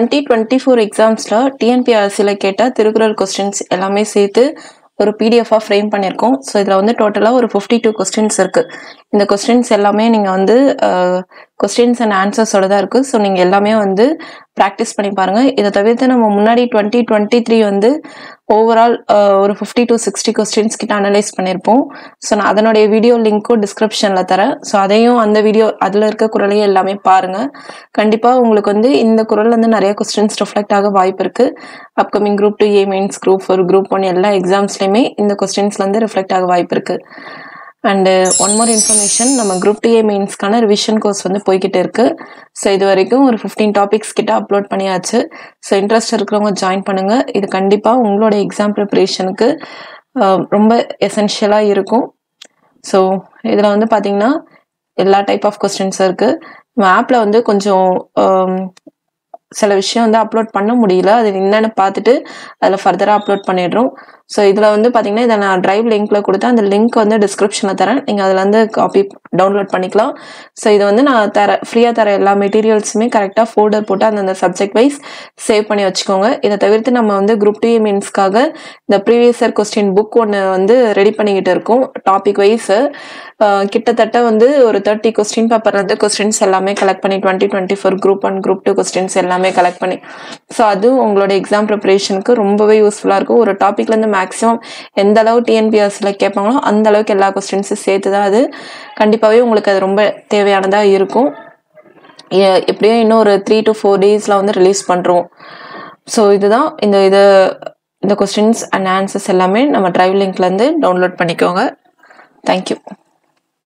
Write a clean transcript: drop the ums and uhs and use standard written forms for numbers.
2024 எக்ஸாம்ஸ்ல டிஎன்பிஎஸ்சியில் கேட்ட திருக்குறள் கொஸ்டின்ஸ் எல்லாமே சேர்த்து ஒரு பிடிஎஃபாக ஃப்ரேம் பண்ணியிருக்கோம். ஸோ இதில் வந்து டோட்டலாக ஒரு 52 கொஸ்டின்ஸ் இருக்குது. இந்த கொஸ்டின்ஸ் எல்லாமே நீங்கள் வந்து கொஸ்டின்ஸ் அண்ட் ஆன்சர்ஸோட தான் இருக்குது. ஸோ நீங்கள் எல்லாமே வந்து ப்ராக்டிஸ் பண்ணி பாருங்கள். இதை தவிர்த்து நம்ம முன்னாடி 2023 வந்து ஓவரால் ஒரு 50 to 60 கொஸ்டின்ஸ் கிட்ட அனலைஸ் பண்ணியிருப்போம். ஸோ நான் அதனுடைய வீடியோ லிங்க்கும் டிஸ்கிரிப்ஷனில் தரேன். ஸோ அதையும் அந்த வீடியோ அதில் இருக்க குறளையும் எல்லாமே பாருங்கள். கண்டிப்பாக உங்களுக்கு வந்து இந்த குறள் வந்து நிறைய கொஸ்டின்ஸ் ரிஃப்ளெக்ட் ஆக வாய்ப்பு இருக்குது. அப்கமிங் குரூப் 2 ஏ மெயின்ஸ், குரூப் 4, குரூப் 1 எல்லா எக்ஸாம்ஸ்லையுமே இந்த கொஸ்டின்ஸ்லேருந்து ரிஃப்ளெக்ட் ஆக வாய்ப்பு இருக்குது. அண்டு ஒன் மோர் இன்ஃபர்மேஷன், நம்ம குரூப் 2 ஏ மெயின்ஸ்க்கான ரிவிஷன் கோர்ஸ் வந்து போய்கிட்டு இருக்கு. ஸோ இது வரைக்கும் ஒரு 15 டாபிக்ஸ் கிட்ட அப்லோட் பண்ணியாச்சு. ஸோ இன்ட்ரெஸ்ட் இருக்கிறவங்க ஜாயின் பண்ணுங்க. இது கண்டிப்பாக உங்களோட எக்ஸாம் ப்ரிப்பரேஷனுக்கு ரொம்ப எசென்ஷியலாக இருக்கும். ஸோ இதில் வந்து பார்த்தீங்கன்னா எல்லா டைப் ஆஃப் கொஸ்டின்ஸும் இருக்குது. நம்ம ஆப்பில் வந்து கொஞ்சம் சில விஷயம் வந்து அப்லோட் பண்ண முடியல. அது என்னென்னு பார்த்துட்டு அதில் ஃபர்தராக அப்லோட் பண்ணிடுறோம். ஸோ இதில் வந்து பார்த்தீங்கன்னா இதை நான் ட்ரைவ் லிங்க்கில் கொடுத்தேன். அந்த லிங்க் வந்து டிஸ்கிரிப்ஷனில் தரேன். நீங்கள் அதில் வந்து காப்பி டவுன்லோட் பண்ணிக்கலாம். ஸோ இது வந்து நான் ஃப்ரீயாக தர எல்லா மெட்டீரியல்ஸுமே கரெக்டாக ஃபோல்டர் போட்டு அந்தந்த சப்ஜெக்ட் வைஸ் சேவ் பண்ணி வச்சுக்கோங்க. இதை தவிர்த்து நம்ம வந்து குரூப் 2 மீன்ஸ்க்காக இந்த ப்ரீவியஸ் இயர் கொஸ்டின் புக் ஒன்று வந்து ரெடி பண்ணிக்கிட்டு இருக்கோம். டாபிக் வைஸ் கிட்டத்தட்ட வந்து ஒரு 30 கொஸ்டின் பேப்பர்லேருந்து கொஸ்டின்ஸ் எல்லாமே கலெக்ட் பண்ணி 2024 குரூப் 1, குரூப் 2 கொஸ்டின்ஸ் எல்லாமே கலெக்ட் பண்ணி, ஸோ அதுவும் உங்களோட எக்ஸாம் ப்ரிப்பரேஷனுக்கு ரொம்பவே யூஸ்ஃபுல்லாக இருக்கும். ஒரு டாப்பிக்லேருந்து மேக்ஸிமம் எந்த அளவு டிஎன்பிஎஸ்சியில் கேட்பாங்களோ அந்த அளவுக்கு எல்லா கொஸ்டின்ஸும் சேர்த்து தான். அது கண்டிப்பாகவே உங்களுக்கு அது ரொம்ப தேவையானதாக இருக்கும். எப்படியும் இன்னும் ஒரு 3 to 4 டேஸில் வந்து ரிலீஸ் பண்ணுறோம். ஸோ இதுதான் இந்த கொஸ்டின்ஸ் அண்ட் ஆன்சர்ஸ் எல்லாமே நம்ம ட்ரைவ் லிங்க்லேருந்து டவுன்லோட் பண்ணிக்கோங்க. தேங்க்யூ.